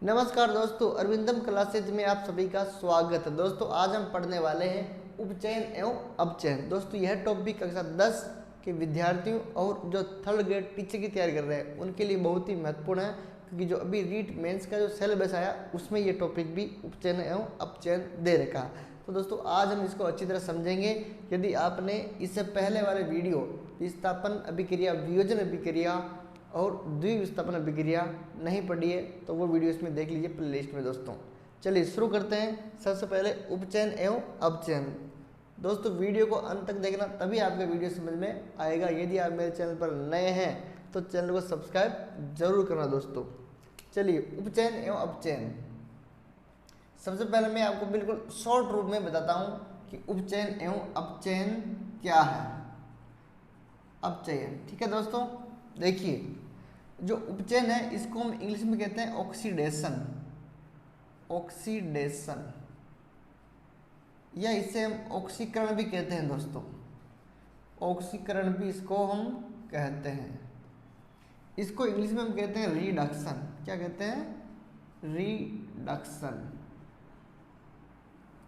नमस्कार दोस्तों, अरविंदम क्लासेज में आप सभी का स्वागत है। दोस्तों आज हम पढ़ने वाले हैं उपचयन एवं अपचयन। दोस्तों यह टॉपिक कक्षा 10 के विद्यार्थियों और जो थर्ड ग्रेड टीचर की तैयारी कर रहे हैं उनके लिए बहुत ही महत्वपूर्ण है, क्योंकि जो अभी रीट मेंस का जो सिलेबस आया उसमें ये टॉपिक भी उपचयन एवं अपचयन दे रखा है। तो दोस्तों आज हम इसको अच्छी तरह समझेंगे। यदि आपने इससे पहले वाले वीडियो विस्थापन अभिक्रिया, वियोजन अभिक्रिया और द्विविस्थापन अभिक्रिया नहीं पढ़ी है तो वो वीडियो इसमें देख लीजिए प्लेलिस्ट में। दोस्तों चलिए शुरू करते हैं। सबसे पहले उपचयन एवं अपचयन। दोस्तों वीडियो को अंत तक देखना, तभी आपका वीडियो समझ में आएगा। यदि आप मेरे चैनल पर नए हैं तो चैनल को सब्सक्राइब जरूर करना। दोस्तों चलिए उपचयन एवं अपचयन। सबसे पहले मैं आपको बिल्कुल शॉर्ट रूप में बताता हूँ कि उपचयन एवं अपचयन क्या है। अपचयन, ठीक है दोस्तों। देखिए जो उपचयन है इसको हम इंग्लिश में कहते हैं ऑक्सीडेशन। ऑक्सीडेशन या इसे हम ऑक्सीकरण भी कहते हैं दोस्तों। ऑक्सीकरण भी इसको हम कहते हैं। इसको इंग्लिश में हम कहते हैं रिडक्शन। क्या कहते हैं? रिडक्शन।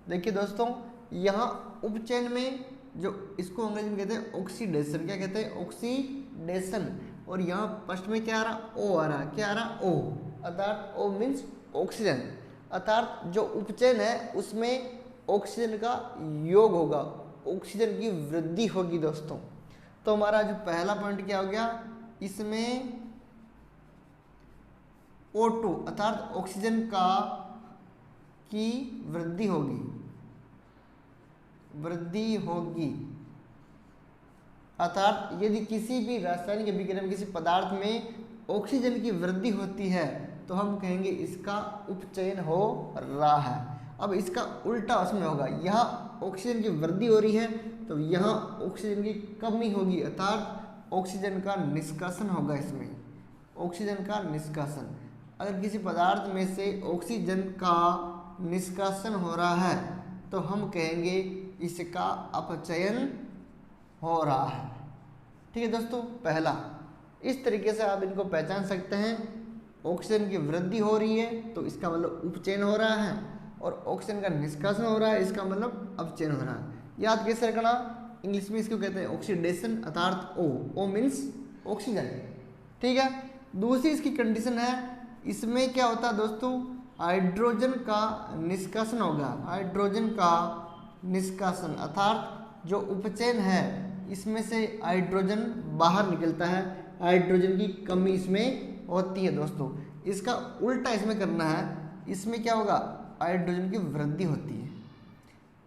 देखिए दोस्तों यहाँ उपचयन में जो इसको अंग्रेजी में कहते हैं ऑक्सीडेशन। क्या कहते हैं? ऑक्सीडेशन। और यहाँ फर्स्ट में क्या आ रहा? ओ आ रहा। क्या आ रहा? ओ। अर्थात ओ मीन्स ऑक्सीजन। अर्थात जो उपचयन है उसमें ऑक्सीजन का योग होगा, ऑक्सीजन की वृद्धि होगी दोस्तों। तो हमारा जो पहला पॉइंट क्या हो गया, इसमें O2 अर्थात ऑक्सीजन का की वृद्धि होगी। वृद्धि होगी अर्थात यदि किसी भी रासायनिक अभिक्रिया में किसी पदार्थ में ऑक्सीजन की वृद्धि होती है तो हम कहेंगे इसका उपचयन हो रहा है। अब इसका उल्टा उसमें होगा, यहाँ ऑक्सीजन की वृद्धि हो रही है तो यहाँ ऑक्सीजन की कमी होगी, अर्थात ऑक्सीजन का निष्कासन होगा। इसमें ऑक्सीजन का निष्कासन। अगर किसी पदार्थ में से ऑक्सीजन का निष्कासन हो रहा है तो हम कहेंगे इसका अपचयन हो रहा है। ठीक है दोस्तों। पहला इस तरीके से आप इनको पहचान सकते हैं। ऑक्सीजन की वृद्धि हो रही है तो इसका मतलब उपचयन हो रहा है, और ऑक्सीजन का निष्कासन हो रहा है इसका मतलब अपचयन हो रहा है। याद कैसे रखना? इंग्लिश में इसको कहते हैं ऑक्सीडेशन अर्थात ओ। ओ मीन्स ऑक्सीजन। ठीक है। दूसरी इसकी कंडीशन है, इसमें क्या होता है दोस्तों, हाइड्रोजन का निष्कासन होगा। हाइड्रोजन का निष्कासन अर्थात जो उपचयन है इसमें से हाइड्रोजन बाहर निकलता है, हाइड्रोजन की कमी इसमें होती है दोस्तों। इसका उल्टा इसमें करना है। इसमें क्या होगा? हाइड्रोजन की वृद्धि होती है।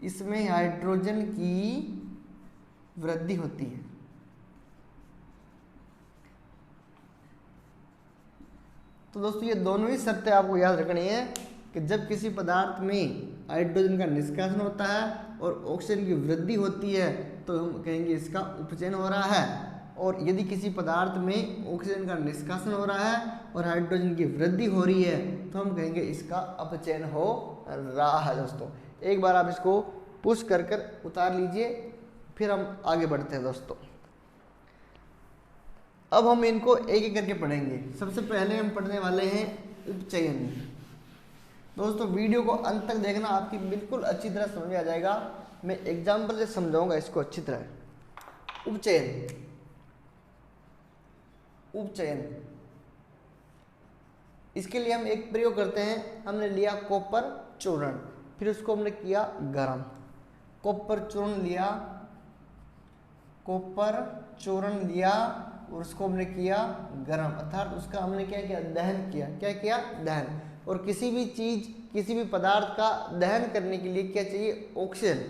इसमें हाइड्रोजन की वृद्धि होती है। तो दोस्तों ये दोनों ही शर्तें आपको याद रखनी है कि जब किसी पदार्थ में हाइड्रोजन का निष्कासन होता है और ऑक्सीजन की वृद्धि होती है तो हम कहेंगे इसका उपचयन हो रहा है, और यदि किसी पदार्थ में ऑक्सीजन का निष्कासन हो रहा है और हाइड्रोजन की वृद्धि हो रही है तो हम कहेंगे इसका अपचयन हो रहा है। दोस्तों एक बार आप इसको पुश कर कर उतार लीजिए, फिर हम आगे बढ़ते हैं। दोस्तों अब हम इनको एक एक करके पढ़ेंगे। सबसे पहले हम पढ़ने वाले हैं उपचयन। दोस्तों वीडियो को अंत तक देखना, आपकी बिल्कुल अच्छी तरह समझ में आ जाएगा। मैं एग्जाम्पल से समझाऊंगा इसको अच्छी तरह। उपचयन। उपचयन इसके लिए हम एक प्रयोग करते हैं। हमने लिया कॉपर चूर्ण, फिर उसको हमने किया गर्म। कॉपर चूर्ण लिया, कॉपर चूर्ण लिया और उसको हमने किया गर्म, अर्थात उसका हमने क्या किया? दहन किया। क्या किया? दहन। और किसी भी चीज, किसी भी पदार्थ का दहन करने के लिए क्या चाहिए? ऑक्सीजन।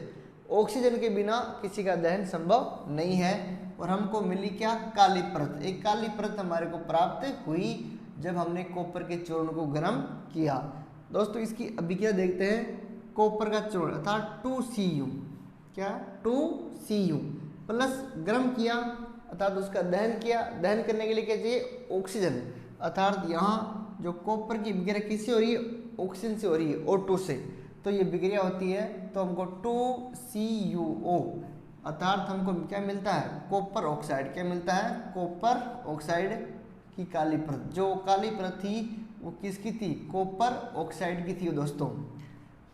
ऑक्सीजन के बिना किसी का दहन संभव नहीं है। और हमको मिली क्या? काली परत। एक काली परत हमारे को प्राप्त हुई जब हमने कॉपर के चूर्ण को गर्म किया। दोस्तों इसकी अभिक्रिया देखते हैं। कॉपर का चूर्ण अर्थात 2Cu, क्या 2Cu प्लस गर्म किया अर्थात उसका दहन किया। दहन करने के लिए क्या चाहिए? ऑक्सीजन। अर्थात यहाँ जो कॉपर की अभिक्रिया किससे हो रही है? ऑक्सीजन से हो रही है, O2 से। तो ये अभिक्रिया होती है तो हमको 2CuO अर्थात हमको क्या मिलता है? Copper oxide. क्या मिलता है? कॉपर ऑक्साइड की काली परत। जो काली परत थी वो किसकी थी, कॉपर ऑक्साइड की थी दोस्तों।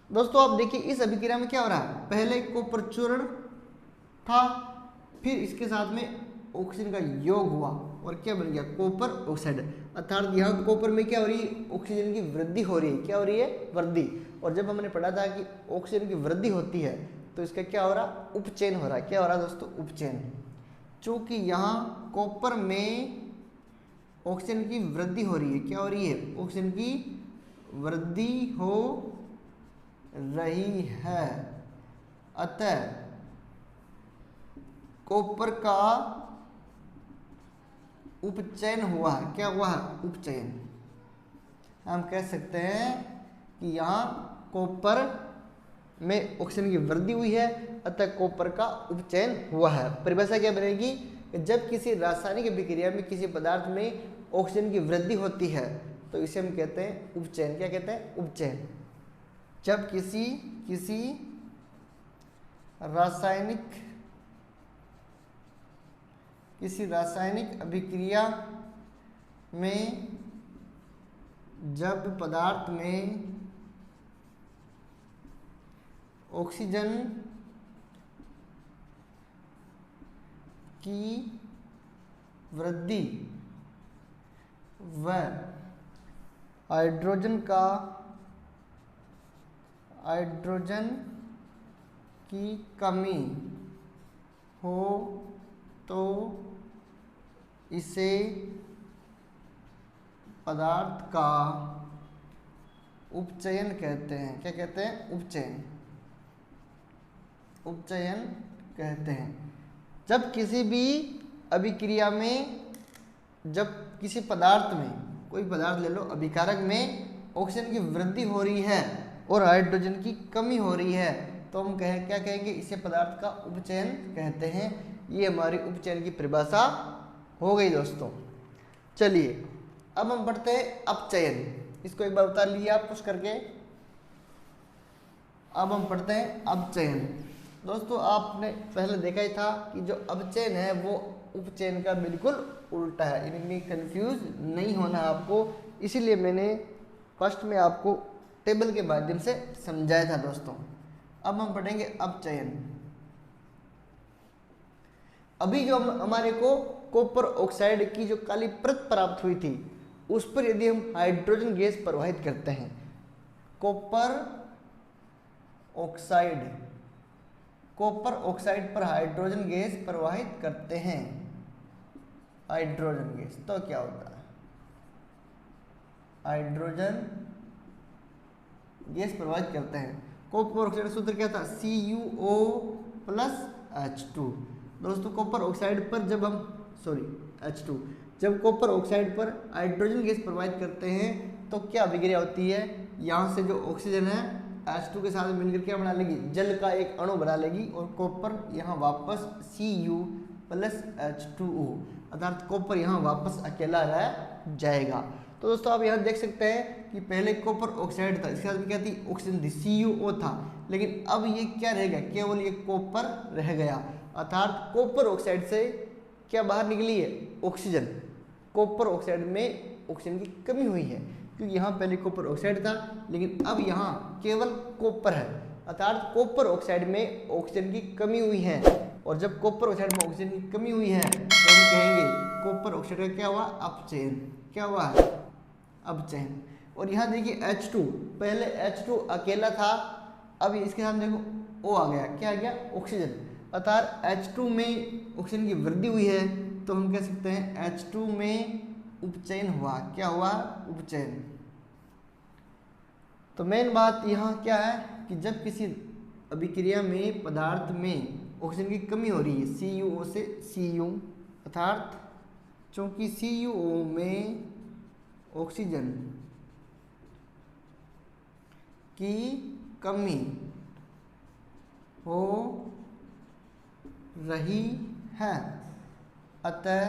दोस्तों आप देखिए इस अभिक्रिया में क्या हो रहा है, पहले कॉपर चूर्ण था, फिर इसके साथ में ऑक्सीजन का योग हुआ और क्या बन गया, कॉपर ऑक्साइड। अर्थात यहाँ कॉपर में क्या हो रही है, ऑक्सीजन की वृद्धि हो रही है। क्या हो रही है, वृद्धि। और जब हमने पढ़ा था कि ऑक्सीजन की वृद्धि होती है तो इसका क्या हो रहा, उपचयन हो रहा है। क्या हो रहा है दोस्तों, उपचयन। चूंकि यहाँ कॉपर में ऑक्सीजन की वृद्धि हो रही है, क्या हो रही है, ऑक्सीजन की वृद्धि हो रही है, अतः कॉपर का उपचयन हुआ है। क्या हुआ है, उपचयन। हम कह सकते हैं कि यहाँ कॉपर में ऑक्सीजन की वृद्धि हुई है, अतः कॉपर का उपचयन हुआ है। परिभाषा क्या बनेगी, जब किसी रासायनिक अभिक्रिया में किसी पदार्थ में ऑक्सीजन की वृद्धि होती है तो इसे हम कहते हैं उपचयन। क्या कहते हैं, उपचयन। जब किसी रासायनिक अभिक्रिया में जब पदार्थ में ऑक्सीजन की वृद्धि व हाइड्रोजन की कमी हो तो इसे पदार्थ का उपचयन कहते हैं। क्या कहते हैं, उपचयन। उपचयन कहते हैं। जब किसी भी अभिक्रिया में, जब किसी पदार्थ में, कोई पदार्थ ले लो, अभिकारक में ऑक्सीजन की वृद्धि हो रही है और हाइड्रोजन की कमी हो रही है तो हम क्या कहेंगे, इसे पदार्थ का उपचयन कहते हैं। ये हमारी उपचयन की परिभाषा हो गई दोस्तों। चलिए अब हम पढ़ते हैं अपचयन। इसको एक बार उतार लिया आप कुछ करके। अब हम पढ़ते हैं अपचयन। दोस्तों आपने पहले देखा ही था कि जो अपचयन है वो उपचयन का बिल्कुल उल्टा है, इनमें कंफ्यूज नहीं होना आपको, इसीलिए मैंने फर्स्ट में आपको टेबल के माध्यम से समझाया था दोस्तों। अब हम पढ़ेंगे अपचयन। अभी जो हमारे को कॉपर ऑक्साइड की जो काली परत प्राप्त हुई थी उस पर यदि हम हाइड्रोजन गैस प्रवाहित करते हैं, कॉपर ऑक्साइड पर हाइड्रोजन गैस प्रवाहित करते हैं, हाइड्रोजन गैस, तो क्या होता है, हाइड्रोजन गैस प्रवाहित करते हैं। कॉपर ऑक्साइड सूत्र क्या था, CuO+H2। दोस्तों कॉपर ऑक्साइड पर जब हम H2 जब कॉपर ऑक्साइड पर हाइड्रोजन गैस प्रवाहित करते हैं तो क्या अभिक्रिया होती है, यहाँ से जो ऑक्सीजन है H2 के साथ मिलकर क्या बना लेगी, जल का एक अणु बना लेगी और कॉपर यहाँ वापस Cu+H2O, अर्थात कॉपर यहाँ वापस अकेला रह जाएगा। तो दोस्तों आप यहाँ देख सकते हैं कि पहले कॉपर ऑक्साइड था, इसके साथ में क्या थी, ऑक्सीजन थी, CuO था, लेकिन अब ये क्या रह गया, केवल ये कॉपर रह गया, अर्थात कॉपर ऑक्साइड से क्या बाहर निकली है, ऑक्सीजन। कॉपर ऑक्साइड में ऑक्सीजन की कमी हुई है क्योंकि यहाँ पहले कॉपर ऑक्साइड था लेकिन अब यहाँ केवल कॉपर है, अर्थात कॉपर ऑक्साइड में ऑक्सीजन की कमी हुई है। और जब कॉपर ऑक्साइड में ऑक्सीजन की कमी हुई है तो हम कहेंगे कॉपर ऑक्साइड का क्या हुआ, अपचयन। क्या हुआ है, अपचयन। और यहाँ देखिए H2, पहले H2 अकेला था, अब इसके साथ देखो O आ गया, क्या आ गया, ऑक्सीजन, अर्थात H2 में ऑक्सीजन की वृद्धि हुई है तो हम कह सकते हैं H2 में उपचयन हुआ। क्या हुआ, उपचयन। तो मेन बात यहाँ क्या है कि जब किसी अभिक्रिया में पदार्थ में ऑक्सीजन की कमी हो रही है, CuO से Cu, अर्थात चूंकि CuO में ऑक्सीजन की कमी हो रही है अतः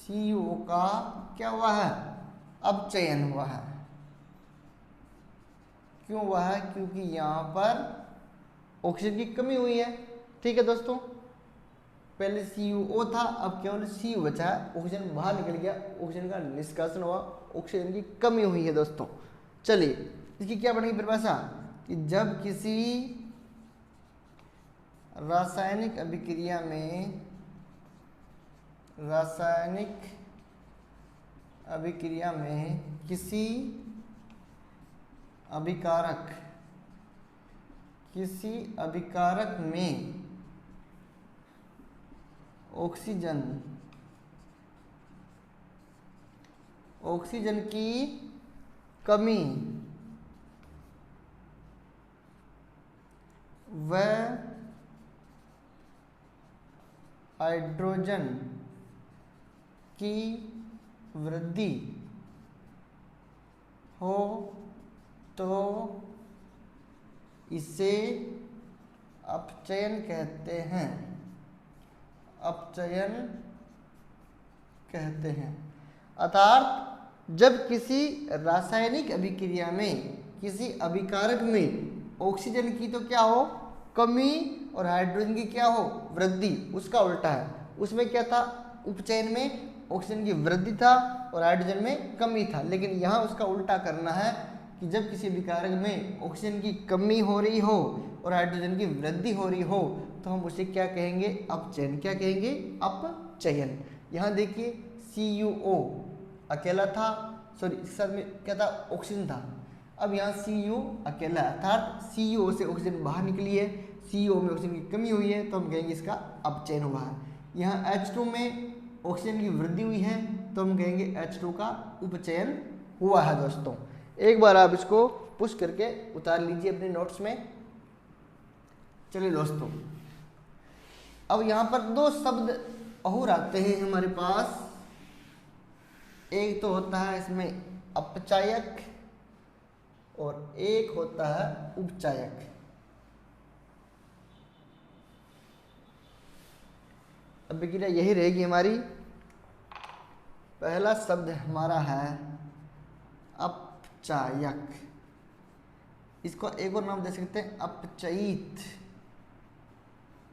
CuO का क्या हुआ है, अपचयन हुआ है। क्यों हुआ है, क्योंकि यहाँ पर ऑक्सीजन की कमी हुई है। ठीक है दोस्तों, पहले CuO था, अब केवल Cu बचा है, ऑक्सीजन बाहर निकल गया, ऑक्सीजन का निष्कासन हुआ, ऑक्सीजन की कमी हुई है दोस्तों। चलिए इसकी क्या बनेगी परिभाषा कि जब किसी रासायनिक अभिक्रिया में किसी अभिकारक में ऑक्सीजन की कमी व हाइड्रोजन की वृद्धि हो तो इसे अपचयन कहते हैं। अर्थात जब किसी रासायनिक अभिक्रिया में किसी अभिकारक में ऑक्सीजन की तो क्या हो कमी और हाइड्रोजन की क्या हो वृद्धि, उसका उल्टा है। उसमें क्या था, उपचयन में ऑक्सीजन की वृद्धि था और हाइड्रोजन में कमी था, लेकिन यहाँ उसका उल्टा करना है कि जब किसी विकारक में ऑक्सीजन की कमी हो रही हो और हाइड्रोजन की वृद्धि हो रही हो तो हम उसे क्या कहेंगे, अपचयन। क्या कहेंगे, अपचयन। यहाँ देखिए CuO अकेला था, सॉरी इस साथ में क्या था, ऑक्सीजन था। अब यहाँ Cu अकेला है, अर्थात CuO से ऑक्सीजन बाहर निकली है, CuO में ऑक्सीजन की कमी हुई है, तो हम कहेंगे इसका अपचयन हुआ है। यहाँ H2 में ऑक्सीजन की वृद्धि हुई है तो हम कहेंगे H2 का उपचयन हुआ है। दोस्तों एक बार आप इसको पुश करके उतार लीजिए अपने नोट्स में। चलिए दोस्तों, अब यहाँ पर दो शब्द और आते हैं हमारे पास। एक तो होता है इसमें अपचायक और एक होता है उपचायक। अब अभिक्रिया यही रहेगी हमारी। पहला शब्द हमारा है अपचायक, इसको एक और नाम दे सकते हैं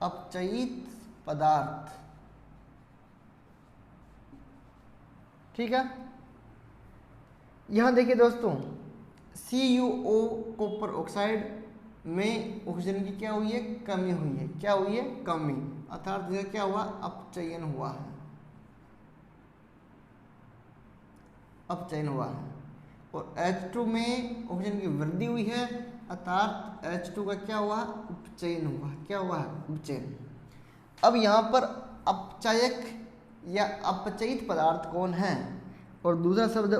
अपचयित पदार्थ। ठीक है, यहां देखिए दोस्तों, CuO कॉपर ऑक्साइड में ऑक्सीजन की क्या हुई है, कमी हुई है। क्या हुई है, कमी, अर्थात यह क्या हुआ, अपचयन हुआ है, अपचयन हुआ है। और H2 में ऑक्सीजन की वृद्धि हुई है, अर्थात H2 का क्या हुआ, उपचयन हुआ। क्या हुआ है, उपचयन। अब यहाँ पर अपचायक या अपचयित पदार्थ कौन है, और दूसरा शब्द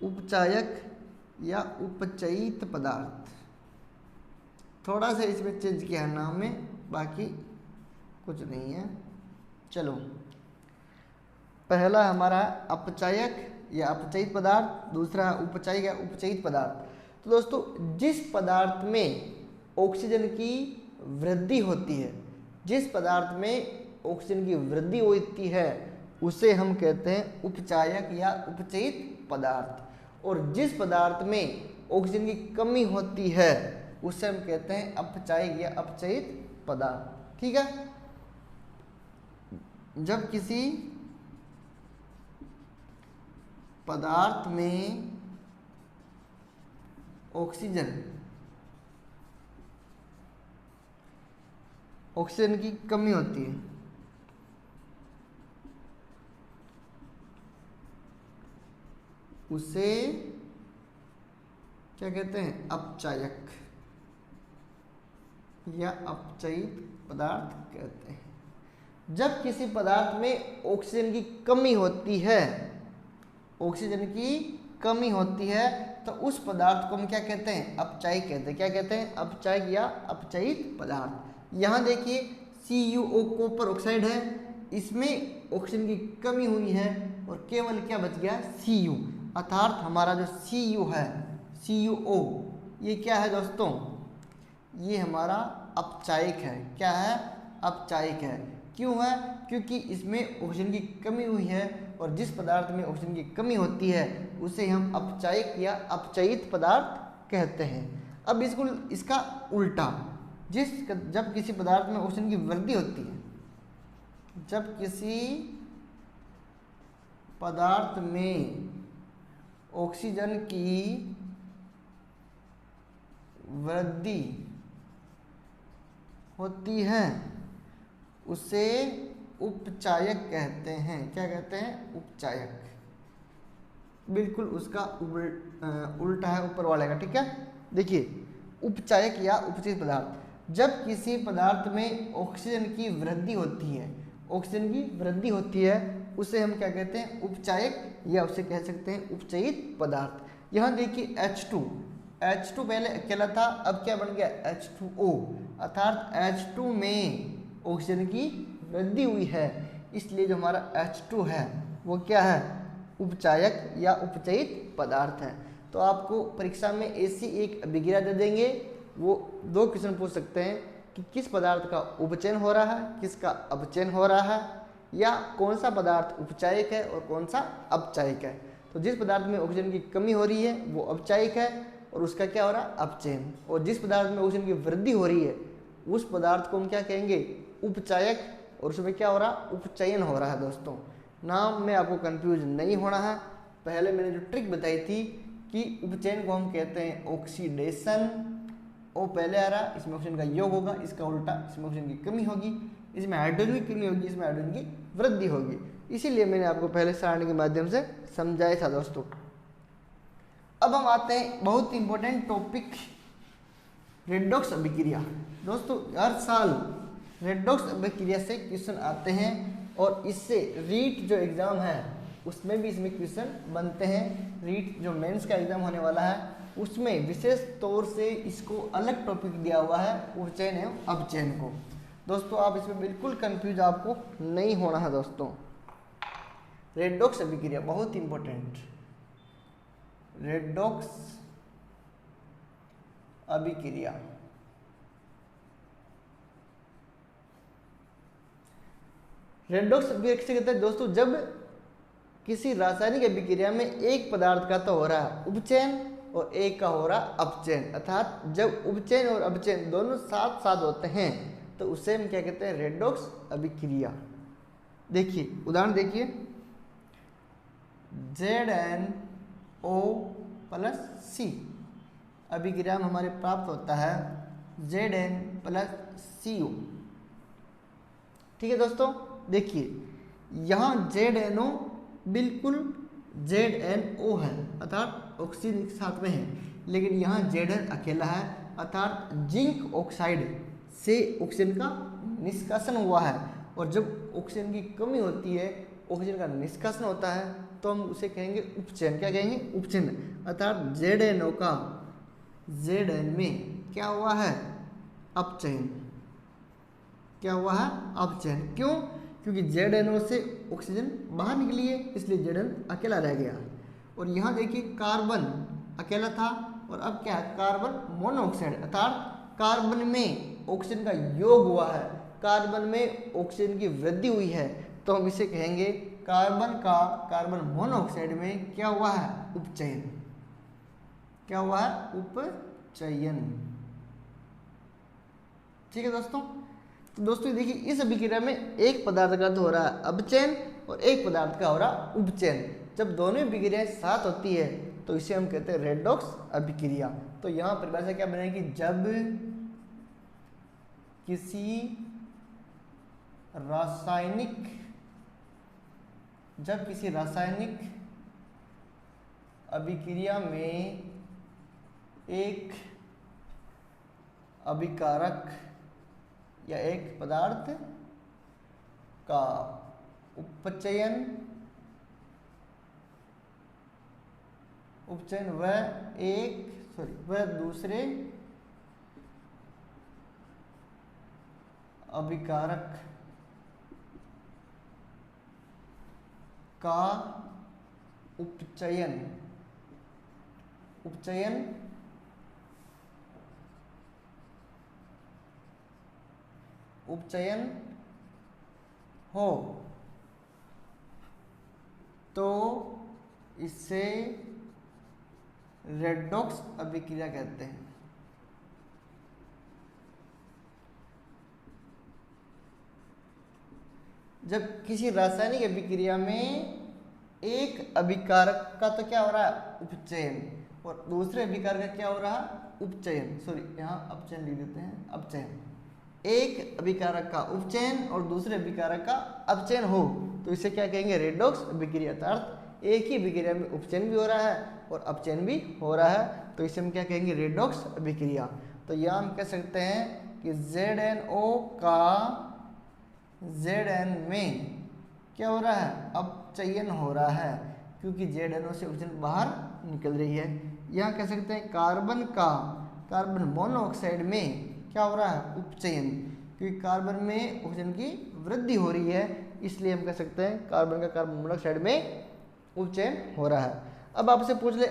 उपचायक या उपचयित पदार्थ। थोड़ा सा इसमें चेंज किया है नाम में, बाकी कुछ नहीं है। चलो, पहला हमारा अपचायक या अपचयित पदार्थ, दूसरा उपचायक या उपचयित पदार्थ। तो दोस्तों, जिस पदार्थ में ऑक्सीजन की वृद्धि होती है, जिस पदार्थ में ऑक्सीजन की वृद्धि होती है उसे हम कहते हैं उपचायक या उपचयित पदार्थ। और जिस पदार्थ में ऑक्सीजन की कमी होती है उसे हम कहते हैं अपचायक या अपचयित पदार्थ। ठीक है, जब किसी पदार्थ में ऑक्सीजन की कमी होती है उसे क्या कहते हैं, अपचायक या अपचयित पदार्थ कहते हैं। जब किसी पदार्थ में ऑक्सीजन की कमी होती है, ऑक्सीजन की कमी होती है तो उस पदार्थ को हम क्या कहते हैं, अपचायक कहते हैं। क्या कहते हैं, अपचायक या अपचयित पदार्थ। यहाँ देखिए CuO कॉपर ऑक्साइड है, इसमें ऑक्सीजन की कमी हुई है और केवल क्या बच गया, Cu। अर्थात हमारा जो Cu है, CuO, ये क्या है दोस्तों, ये हमारा अपचायक है। क्या है, अपचायक है। क्यों है, क्योंकि इसमें ऑक्सीजन की कमी हुई है और जिस पदार्थ में ऑक्सीजन की कमी होती है उसे हम अपचायक या अपचयित पदार्थ कहते हैं। अब इसका उल्टा, जब किसी पदार्थ में ऑक्सीजन की वृद्धि होती है, जब किसी पदार्थ में ऑक्सीजन की वृद्धि होती है उसे उपचायक कहते हैं। क्या कहते हैं? उपचायक। बिल्कुल उसका उल्टा है ऊपर वाले का, ठीक है। देखिए, उपचायक या उपचित पदार्थ, जब किसी पदार्थ में ऑक्सीजन की वृद्धि होती है, ऑक्सीजन की वृद्धि होती है उसे हम क्या कहते हैं? उपचायक, या उसे कह सकते हैं उपचयित पदार्थ। यहाँ देखिए H2 पहले अकेला था, अब क्या बन गया? H2O, अर्थात H2 में ऑक्सीजन की वृद्धि हुई है, इसलिए जो हमारा H2 है वो क्या है? उपचायक या उपचयित पदार्थ है। तो आपको परीक्षा में ऐसी एक अभिक्रिया दे देंगे, वो 2 क्वेश्चन पूछ सकते हैं कि किस पदार्थ का उपचयन हो रहा है, किसका अपचयन हो रहा है, या कौन सा पदार्थ उपचायक है और कौन सा अपचायक है। तो जिस पदार्थ में ऑक्सीजन की कमी हो रही है वो अपचायक है और उसका क्या हो रहा है? अपचयन। और जिस पदार्थ में ऑक्सीजन की वृद्धि हो रही है उस पदार्थ को हम क्या कहेंगे? उपचायक, और उसमें क्या हो रहा है? उपचयन हो रहा है। दोस्तों, नाम में आपको कंफ्यूज नहीं होना है। पहले मैंने जो ट्रिक बताई थी कि उपचयन को हम कहते हैं ऑक्सीडेशन, ओ पहले आ रहा, इसमें ऑक्सीजन का योग होगा, इसका उल्टा, इसमें ऑक्सीजन की कमी होगी, इसमें हाइड्रोजन की कमी होगी, इसमें हाइड्रोजन की वृद्धि होगी। इसीलिए मैंने आपको पहले सारणी के माध्यम से समझाया था। दोस्तों, अब हम आते हैं बहुत इंपॉर्टेंट टॉपिक, रेडॉक्स अभिक्रिया। दोस्तों, हर साल रेडॉक्स अभिक्रिया से क्वेश्चन आते हैं और इससे रीट जो एग्जाम है उसमें भी इसमें क्वेश्चन बनते हैं। रीट जो मेंस का एग्जाम होने वाला है उसमें विशेष तौर से इसको अलग टॉपिक दिया हुआ है, उपचयन एवं अपचयन को। दोस्तों, आप इसमें बिल्कुल कंफ्यूज आपको नहीं होना है। दोस्तों, रेडॉक्स अभिक्रिया बहुत इंपॉर्टेंट, रेडॉक्स अभिक्रिया। रेडॉक्स अभिक्रिया किसे कहते हैं? दोस्तों, जब किसी रासायनिक अभिक्रिया में एक पदार्थ का तो हो रहा है उपचयन और एक का हो रहा अपचयन, अर्थात जब उपचयन और अपचयन दोनों साथ साथ होते हैं तो उसे हम क्या कहते हैं? रेडॉक्स अभिक्रिया। देखिए उदाहरण देखिए, ZnO प्लस C अभिक्रिया में हमारे प्राप्त होता है Zn प्लस CO। ठीक है दोस्तों, देखिए यहाँ ZnO बिल्कुल ZnO है, अर्थात ऑक्सीजन के साथ में है, लेकिन यहाँ Zn अकेला है, अर्थात जिंक ऑक्साइड से ऑक्सीजन का निष्कासन हुआ है। और जब ऑक्सीजन की कमी होती है, ऑक्सीजन का निष्कासन होता है, तो हम उसे कहेंगे उपचयन। क्या कहेंगे? उपचयन, अर्थात ZnO का Zn में क्या हुआ है? अपचयन। क्या हुआ है? अपचयन। क्यों? क्योंकि ZnO से ऑक्सीजन बाहर निकली है, इसलिए Zn अकेला रह गया। और यहाँ देखिए कार्बन अकेला था और अब क्या है? कार्बन मोनोऑक्साइड, अर्थात कार्बन में ऑक्सीजन का योग हुआ है, कार्बन में ऑक्सीजन की वृद्धि हुई है, तो हम इसे कहेंगे कार्बन मोनोऑक्साइड में क्या हुआ है? उपचयन। क्या हुआ है? उपचयन। ठीक है दोस्तों। तो दोस्तों देखिए, इस अभिक्रिया में एक पदार्थ का तो हो रहा है अपचयन और एक पदार्थ का हो रहा है उपचयन। जब दोनों अभिक्रियाएं साथ होती है तो इसे हम कहते हैं रेडॉक्स अभिक्रिया। तो यहाँ परिभाषा क्या बनेगी? जब किसी रासायनिक अभिक्रिया में एक अभिकारक या एक पदार्थ का उपचयन वह दूसरे अभिकारक का उपचयन हो तो इसे रेडॉक्स अभिक्रिया कहते हैं। जब किसी रासायनिक अभिक्रिया में एक अभिकारक का तो क्या हो रहा है, उपचयन, और दूसरे अभिकारक का क्या हो रहा है, उपचयन, सॉरी यहाँ अपचयन लिख देते हैं, अपचयन। एक अभिकारक का उपचयन और दूसरे अभिकारक का अपचयन हो तो इसे क्या कहेंगे, रेडॉक्स अभिक्रिया। अर्थात एक ही अभिक्रिया में उपचयन भी हो रहा है और अपचयन भी हो रहा है, तो इसे हम क्या कहेंगे, रेडॉक्स अभिक्रिया। तो यहाँ हम कह सकते हैं कि ZnO का Zn में क्या हो रहा है, अपचयन हो रहा है, क्योंकि ZnO से ऑक्सीजन बाहर निकल रही है। यहाँ कह सकते हैं कार्बन का कार्बन मोनोऑक्साइड में क्या हो रहा है, उपचयन, क्योंकि कार्बन में ऑक्सीजन की वृद्धि हो रही है, इसलिए हम कह सकते हैं कार्बन का कार्बन मोनोऑक्साइड में उपचयन हो रहा है। अब आपसे पूछ ले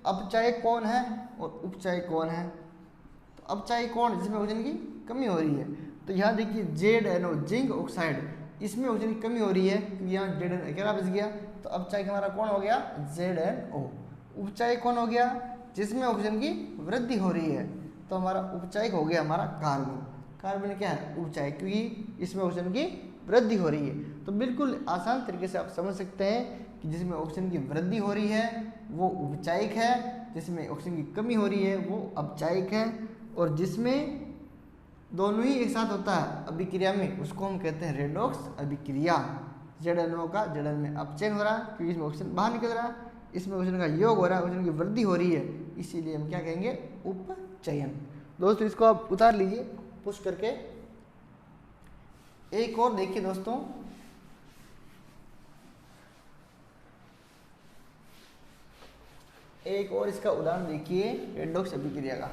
अपचय कौन है और उपचय कौन है। तो अपचय कौन, जिसमें ऑक्सीजन की कमी हो रही है, तो यहाँ देखिए ZnO जिंक ऑक्साइड, इसमें ऑक्सीजन की कमी हो रही है क्योंकि यहाँ Zn अकेला बच गया, तो अपचय हमारा कौन हो गया, ZnO। उपचय कौन हो गया, जिसमें ऑक्सीजन की वृद्धि हो रही है, तो हमारा उपचय हो गया हमारा कार्बन। कार्बन क्या है, उपचय, क्योंकि इसमें ऑक्सीजन की वृद्धि हो रही है। तो बिल्कुल आसान तरीके से आप समझ सकते हैं कि जिसमें ऑक्सीजन की वृद्धि हो रही है वो उपचायिक है, जिसमें ऑक्सीजन की कमी हो रही है वो अपचायिक है, और जिसमें दोनों ही एक साथ होता है अभिक्रिया में उसको हम कहते हैं रेडॉक्स अभिक्रिया। ZnO का Zn में अपचयन हो रहा है क्योंकि इसमें ऑक्सीजन बाहर निकल रहा है, इसमें ऑक्सीजन का योग हो रहा है, ऑक्सीजन की वृद्धि हो रही है, इसीलिए हम क्या कहेंगे, उपचयन। दोस्तों इसको आप उतार लीजिए पुश करके। एक और देखिए दोस्तों, एक और इसका उदाहरण देखिए रेडॉक्स अभिक्रिया का।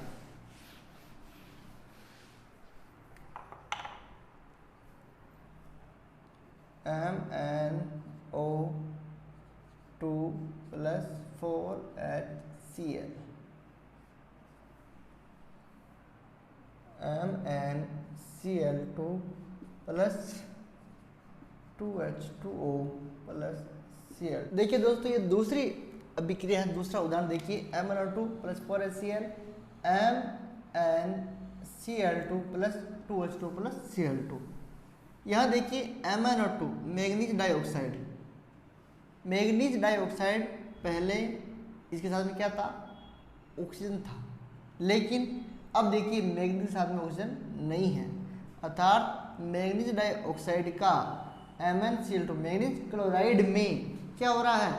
MnO2 + 4HCl, MnCl2 + 2H2O + Cl। देखिए दोस्तों ये दूसरी अभिक्रिया है, दूसरा उदाहरण देखिए, MnO2 + 4HCl, MnCl2 + 2H2O + Cl2। यहाँ देखिए MnO2 manganese dioxide, manganese dioxide पहले इसके साथ में क्या था, ऑक्सीजन था, लेकिन अब देखिए मैग्नीज के साथ में ऑक्सीजन नहीं है, अर्थात मैग्नीज डाइऑक्साइड का MnCl2 मैग्नीज क्लोराइड में क्या हो रहा है,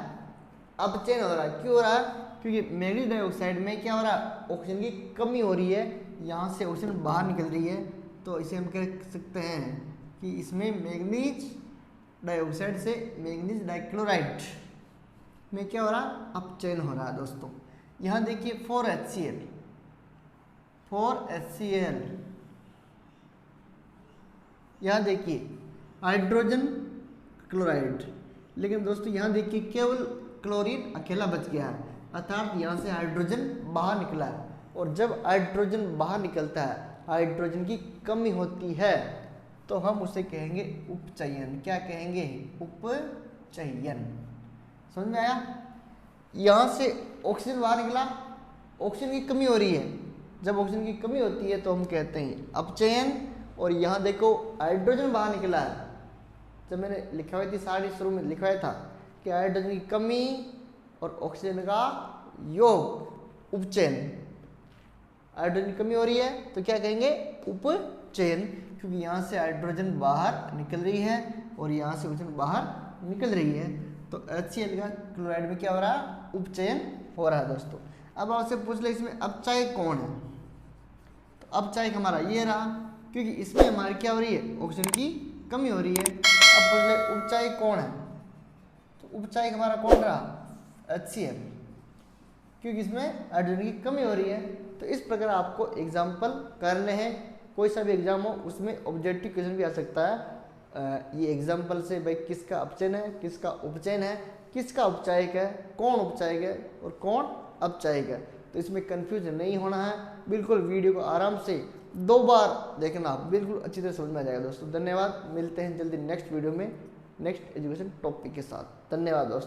अपचयन हो रहा है। क्यों हो रहा है, क्योंकि मैग्नीज डाइऑक्साइड में क्या हो रहा है, ऑक्सीजन की कमी हो रही है, यहाँ से ऑक्सीजन बाहर निकल रही है, तो इसे हम कह सकते हैं कि इसमें मैग्नीज डाइऑक्साइड से मैग्नीज डाइक्लोराइड में क्या हो रहा है, अपचयन हो रहा है। दोस्तों यहाँ देखिए 4HCl, 4HCl, यहाँ देखिए हाइड्रोजन क्लोराइड, लेकिन दोस्तों यहाँ देखिए केवल क्लोरीन अकेला बच गया है, अर्थात यहाँ से हाइड्रोजन बाहर निकला है, और जब हाइड्रोजन बाहर निकलता है, हाइड्रोजन की कमी होती है, तो हम उसे कहेंगे उपचयन। क्या कहेंगे, उपचयन। समझ में आया, यहाँ से ऑक्सीजन बाहर निकला, ऑक्सीजन की कमी हो रही है, जब ऑक्सीजन की कमी होती है तो हम कहते हैं अपचयन, और यहाँ देखो हाइड्रोजन बाहर निकला है, जब मैंने लिखा हुई थी सारी शुरू में लिखवाया था कि हाइड्रोजन की कमी और ऑक्सीजन का योग, उपचयन। हाइड्रोजन की कमी हो रही है तो क्या कहेंगे, उपचयन, क्योंकि यहाँ से हाइड्रोजन बाहर निकल रही है और यहाँ से ऑक्सीजन बाहर निकल रही है, तो HCl का क्लोराइड में क्या हो रहा है, उपचयन हो रहा है। दोस्तों अब आपसे पूछ ले इसमें अपचय कौन है, तो अपचय हमारा ये रहा, क्योंकि इसमें हमारी क्या हो रही है, ऑक्सीजन की कमी हो रही है। अब पूछ ले उपचय कौन है, तो उपचय हमारा कौन रहा, HCl, क्योंकि इसमें हाइड्रोजन की कमी हो रही है। तो इस प्रकार आपको एग्जाम्पल करने हैं, कोई सा भी एग्जाम हो उसमें ऑब्जेक्टिव क्वेश्चन भी आ सकता है। ये एग्जाम्पल से भाई किसका अपचयन है, किसका उपचयन है, किसका उपचायक है, कौन उपचायक है और कौन अपचायक है, तो इसमें कंफ्यूजन नहीं होना है। बिल्कुल वीडियो को आराम से 2 बार देखना, बिल्कुल अच्छी तरह समझ में आ जाएगा। दोस्तों धन्यवाद, मिलते हैं जल्दी नेक्स्ट वीडियो में नेक्स्ट एजुकेशन टॉपिक के साथ। धन्यवाद दोस्तों।